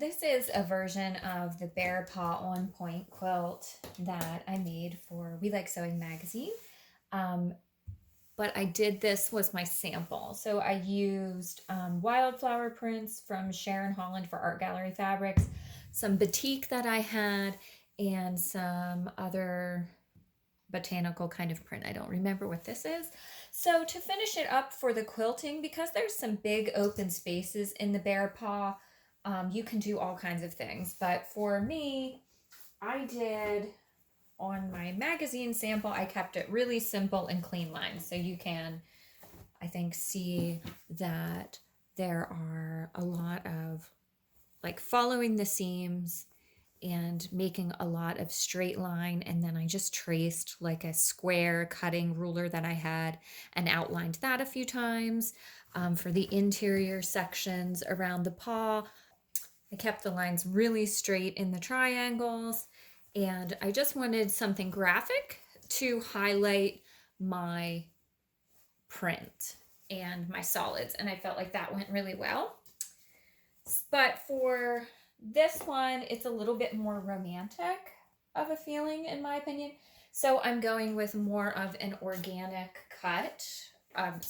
This is a version of the Bear Paw On-Point quilt that I made for We Like Sewing magazine. Um, but I did this was my sample. So I used wildflower prints from Sharon Holland for Art Gallery Fabrics, some batik that I had, and some other botanical kind of print. I don't remember what this is. So to finish it up for the quilting, because there's some big open spaces in the Bear Paw, you can do all kinds of things. But for me, I did on my magazine sample, I kept it really simple and clean lines. So you can, I think, see that there are a lot of like following the seams and making a lot of straight line. And then I just traced like a square cutting ruler that I had and outlined that a few times. For the interior sections around the paw, I kept the lines really straight in the triangles, and I just wanted something graphic to highlight my print and my solids, and I felt like that went really well. But for this one, it's a little bit more romantic of a feeling, in my opinion. So I'm going with more of an organic cut. I'm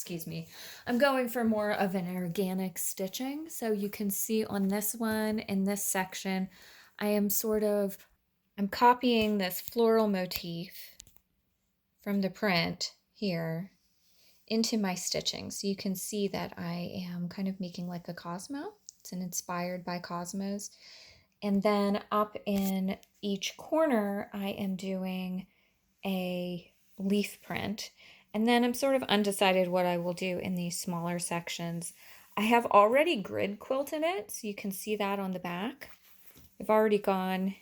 going for more of an organic stitching. So you can see on this one, in this section, I'm copying this floral motif from the print here into my stitching. So you can see that I am kind of making like a Cosmo. It's inspired by cosmos. And then up in each corner, I am doing a leaf print. And then I'm sort of undecided what I will do in these smaller sections. I have already grid quilted it, so you can see that on the back. I've already gone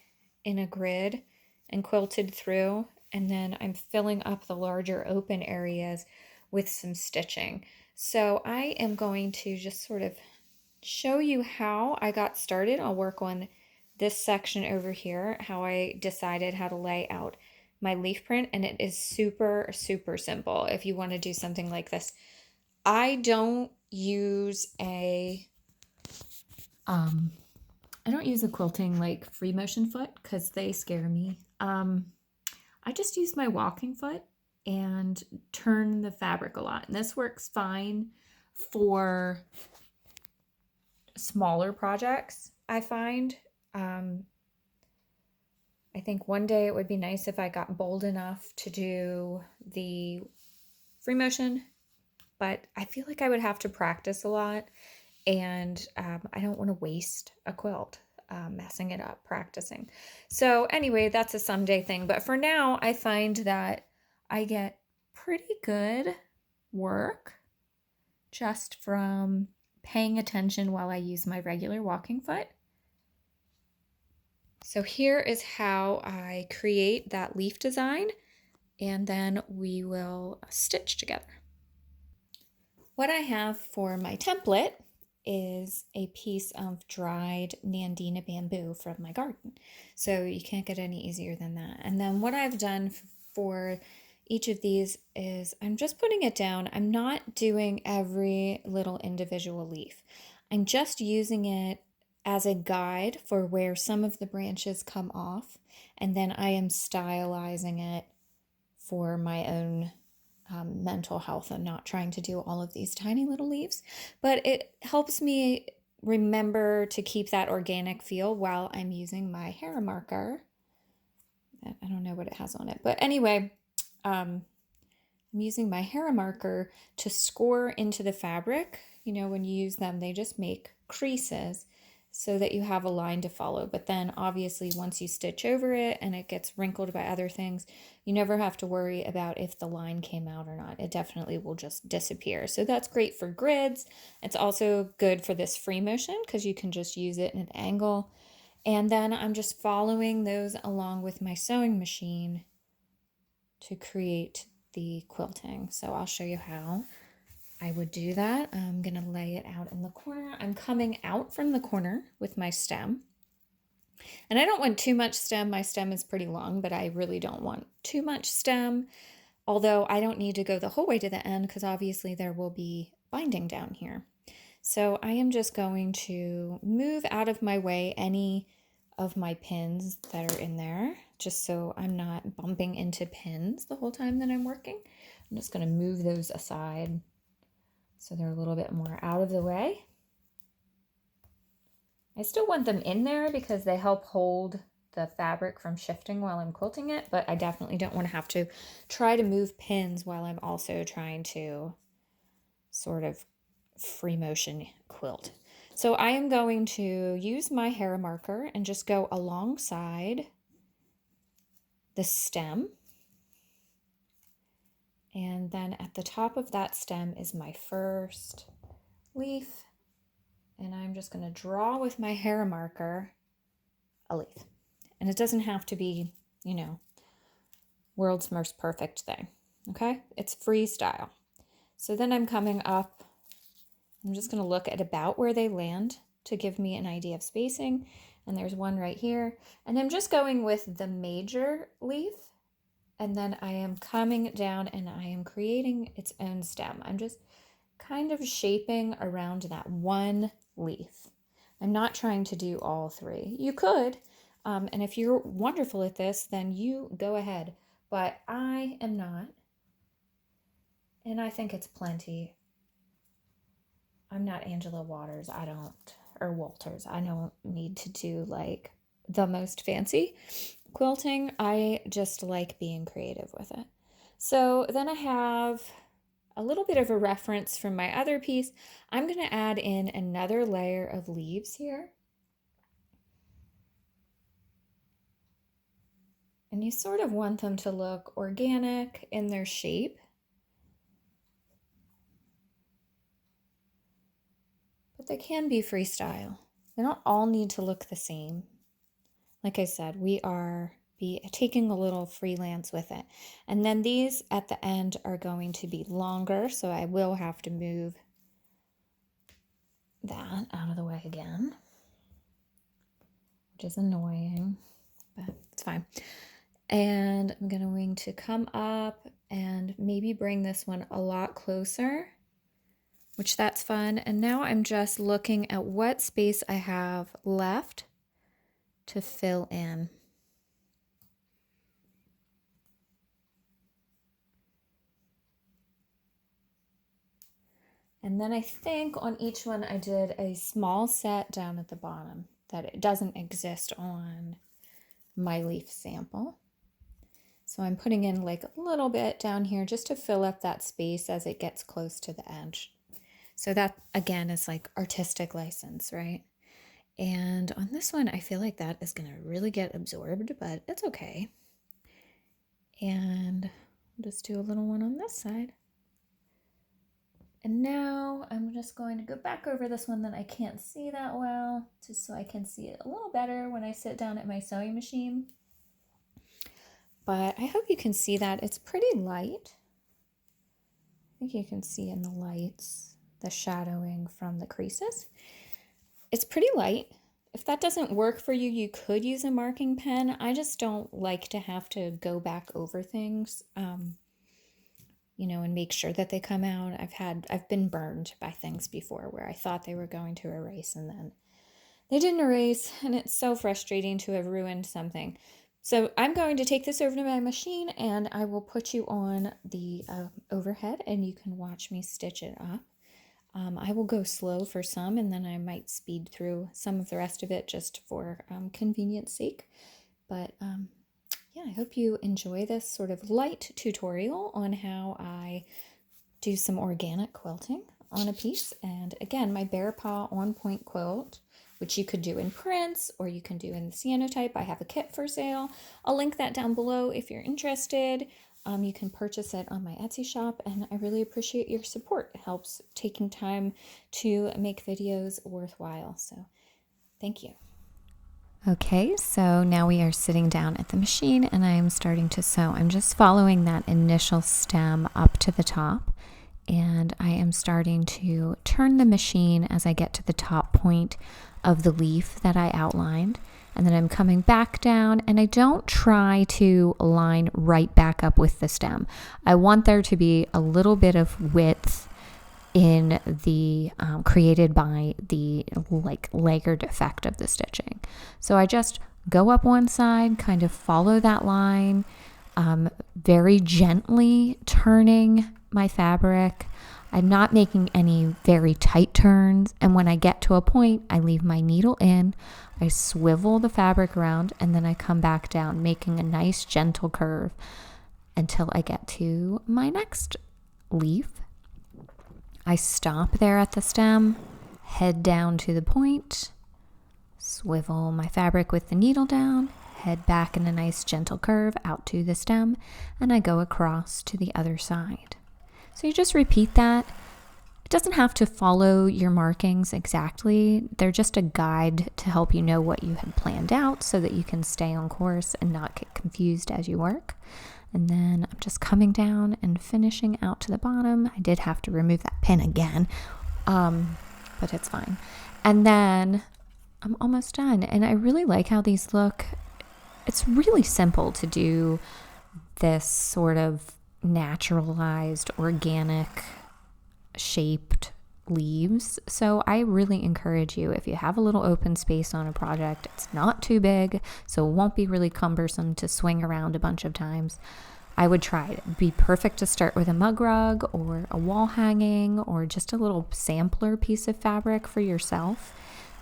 in a grid and quilted through, and then I'm filling up the larger open areas with some stitching. So I am going to just sort of show you how I got started. I'll work on this section over here, how I decided how to lay out my leaf print, and it is super, super simple if you want to do something like this. I don't use a quilting like free motion foot because they scare me. I just use my walking foot and turn the fabric a lot, and this works fine for smaller projects, I find. I think one day it would be nice if I got bold enough to do the free motion, but I feel like I would have to practice a lot, and I don't want to waste a quilt messing it up practicing. So anyway, that's a someday thing, but for now I find that I get pretty good work just from paying attention while I use my regular walking foot. So here is how I create that leaf design, and then we will stitch together. What I have for my template is a piece of dried Nandina bamboo from my garden. So you can't get any easier than that. And then what I've done for each of these is I'm just putting it down. I'm not doing every little individual leaf. I'm just using it as a guide for where some of the branches come off, and then I am stylizing it for my own mental health and not trying to do all of these tiny little leaves. But it helps me remember to keep that organic feel while I'm using my hair marker. I don't know what it has on it, but anyway, I'm using my hair marker to score into the fabric. You know, when you use them, they just make creases so that you have a line to follow. But then obviously once you stitch over it and it gets wrinkled by other things, you never have to worry about if the line came out or not. It definitely will just disappear. So that's great for grids. It's also good for this free motion because you can just use it in an angle. And then I'm just following those along with my sewing machine to create the quilting. So I'll show you how I would do that. I'm going to lay it out in the corner. I'm coming out from the corner with my stem. And I don't want too much stem. My stem is pretty long, but I really don't want too much stem. Although I don't need to go the whole way to the end because obviously there will be binding down here. So I am just going to move out of my way any of my pins that are in there, just so I'm not bumping into pins the whole time that I'm working. I'm just going to move those aside so they're a little bit more out of the way. I still want them in there because they help hold the fabric from shifting while I'm quilting it, but I definitely don't want to have to try to move pins while I'm also trying to sort of free motion quilt. So I am going to use my hair marker and just go alongside the stem. And then at the top of that stem is my first leaf. And I'm just going to draw with my hair marker a leaf. And it doesn't have to be, you know, world's most perfect thing. Okay? It's freestyle. So then I'm coming up. I'm just going to look at about where they land to give me an idea of spacing. And there's one right here. And I'm just going with the major leaf. And then I am coming down and I am creating its own stem. I'm just kind of shaping around that one leaf. I'm not trying to do all three. You could, and if you're wonderful at this, then you go ahead. But I am not. And I think it's plenty. I'm not Angela Waters. Or Walters. I don't need to do like the most fancy quilting. I just like being creative with it. So then I have a little bit of a reference from my other piece. I'm going to add in another layer of leaves here. And you sort of want them to look organic in their shape. But they can be freestyle. They don't all need to look the same. Like I said, we are taking a little freelance with it. And then these at the end are going to be longer, so I will have to move that out of the way again, which is annoying, but it's fine. And I'm going to come up and maybe bring this one a lot closer, which that's fun. And now I'm just looking at what space I have left to fill in. And then I think on each one I did a small set down at the bottom that it doesn't exist on my leaf sample. So I'm putting in like a little bit down here just to fill up that space as it gets close to the edge. So that again is like artistic license, right? And on this one, I feel like that is going to really get absorbed, but it's okay. And I'll just do a little one on this side. And now I'm just going to go back over this one that I can't see that well, just so I can see it a little better when I sit down at my sewing machine. But I hope you can see that. It's pretty light. I think you can see in the lights the shadowing from the creases. It's pretty light. If that doesn't work for you, you could use a marking pen. I just don't like to have to go back over things. You know, and make sure that they come out. I've been burned by things before where I thought they were going to erase and then they didn't erase, and it's so frustrating to have ruined something. So I'm going to take this over to my machine and I will put you on the overhead and you can watch me stitch it up. I will go slow for some and then I might speed through some of the rest of it just for convenience sake. But yeah, I hope you enjoy this sort of light tutorial on how I do some organic quilting on a piece. And again, my Bear Paw On-Point quilt, which you could do in prints or you can do in the cyanotype. I have a kit for sale. I'll link that down below if you're interested. You can purchase it on my Etsy shop, and I really appreciate your support. It helps taking time to make videos worthwhile. So thank you. Okay, so now we are sitting down at the machine and I am starting to sew. I'm just following that initial stem up to the top, and I am starting to turn the machine as I get to the top point of the leaf that I outlined. And then I'm coming back down, and I don't try to line right back up with the stem. I want there to be a little bit of width in the created by the like layered effect of the stitching. So I just go up one side, kind of follow that line, very gently turning my fabric. I'm not making any very tight turns, and when I get to a point, I leave my needle in, I swivel the fabric around, and then I come back down, making a nice gentle curve until I get to my next leaf. I stop there at the stem, head down to the point, swivel my fabric with the needle down, head back in a nice gentle curve out to the stem, and I go across to the other side. So you just repeat that. It doesn't have to follow your markings exactly. They're just a guide to help you know what you had planned out so that you can stay on course and not get confused as you work. And then I'm just coming down and finishing out to the bottom. I did have to remove that pin again, but it's fine. And then I'm almost done. And I really like how these look. It's really simple to do this sort of naturalized, organic shaped leaves. So I really encourage you, if you have a little open space on a project, it's not too big, so it won't be really cumbersome to swing around a bunch of times. I would try it. It'd be perfect to start with a mug rug or a wall hanging or just a little sampler piece of fabric for yourself.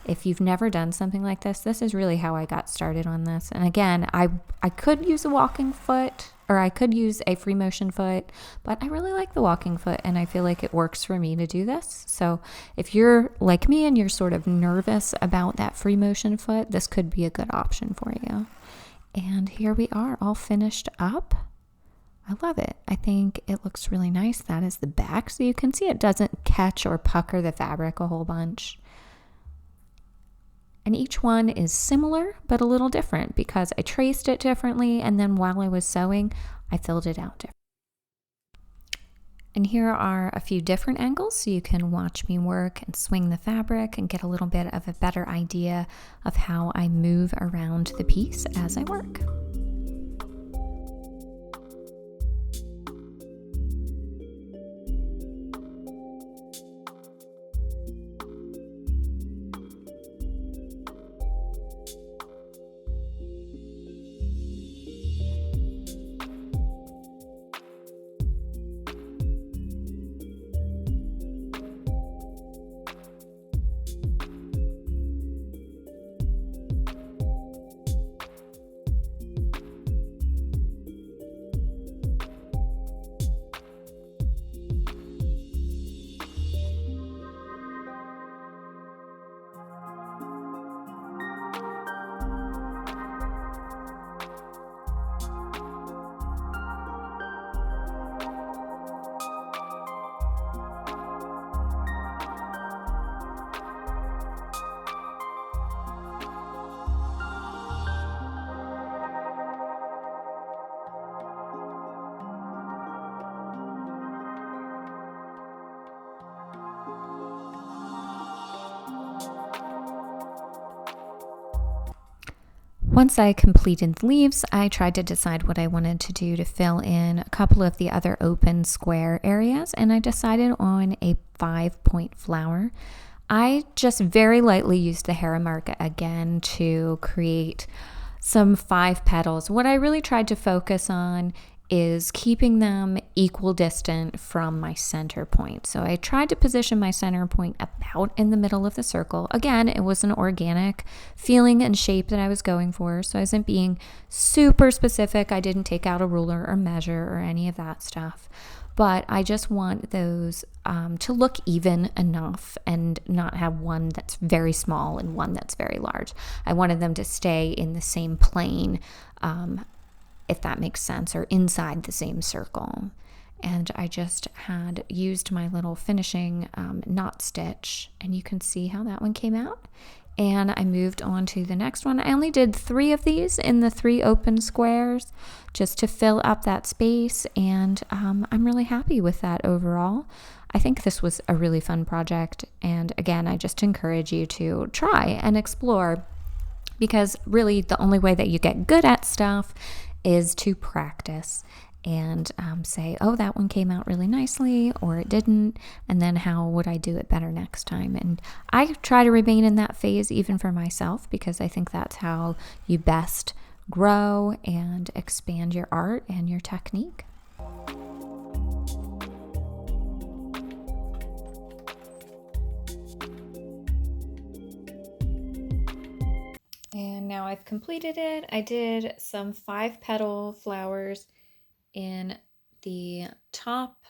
If you've never done something like this is really how I got started on this. And again, I could use a walking foot, or I could use a free motion foot, but I really like the walking foot and I feel like it works for me to do this. So if you're like me and you're sort of nervous about that free motion foot, this could be a good option for you. And here we are, all finished up. I love it. I think it looks really nice. That is the back, so you can see it doesn't catch or pucker the fabric a whole bunch. And each one is similar, but a little different because I traced it differently, and then while I was sewing, I filled it out differently. And here are a few different angles so you can watch me work and swing the fabric and get a little bit of a better idea of how I move around the piece as I work. Once I completed the leaves, I tried to decide what I wanted to do to fill in a couple of the other open square areas, and I decided on a 5-point flower. I just very lightly used the hair mark again to create some 5 petals. What I really tried to focus on is keeping them equal distant from my center point. So I tried to position my center point about in the middle of the circle. Again, it was an organic feeling and shape that I was going for, so I wasn't being super specific. I didn't take out a ruler or measure or any of that stuff. But I just want those to look even enough and not have one that's very small and one that's very large. I wanted them to stay in the same plane, if that makes sense, or inside the same circle. And I just had used my little finishing knot stitch, and you can see how that one came out. And I moved on to the next one. I only did 3 of these in the 3 open squares just to fill up that space, and I'm really happy with that overall. I think this was a really fun project, and again, I just encourage you to try and explore, because really the only way that you get good at stuff is to practice. and say, oh, that one came out really nicely or it didn't, and then how would I do it better next time. And I try to remain in that phase even for myself, because I think that's how you best grow and expand your art and your technique. And now I've completed it. I did some 5-petal flowers in the top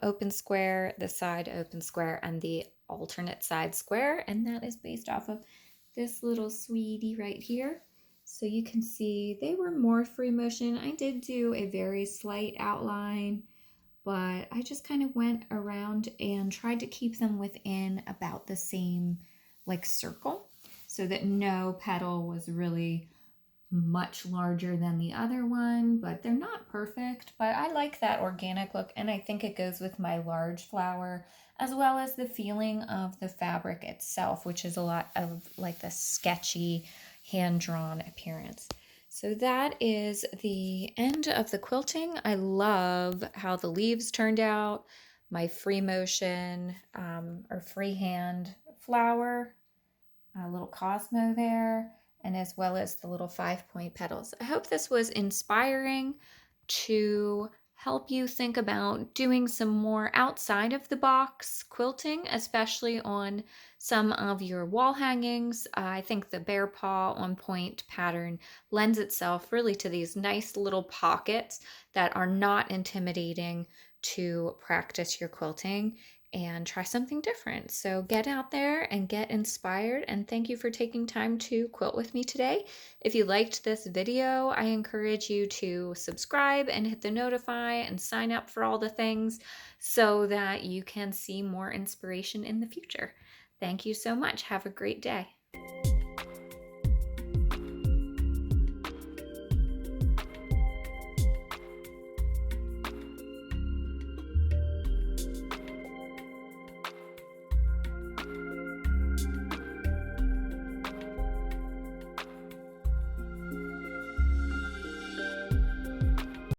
open square, the side open square, and the alternate side square. And that is based off of this little sweetie right here. So you can see they were more free motion. I did do a very slight outline, but I just kind of went around and tried to keep them within about the same like circle, so that no petal was really much larger than the other one, but they're not perfect. But I like that organic look, and I think it goes with my large flower, as well as the feeling of the fabric itself, which is a lot of like the sketchy hand-drawn appearance. So that is the end of the quilting. I love how the leaves turned out, my free motion or freehand flower, a little Cosmo there, and as well as the little 5-point petals. I hope this was inspiring to help you think about doing some more outside of the box quilting, especially on some of your wall hangings. I think the Bear Paw On-Point pattern lends itself really to these nice little pockets that are not intimidating to practice your quilting and try something different. So get out there and get inspired, and thank you for taking time to quilt with me today. If you liked this video, I encourage you to subscribe and hit the notify and sign up for all the things so that you can see more inspiration in the future. Thank you so much. Have a great day.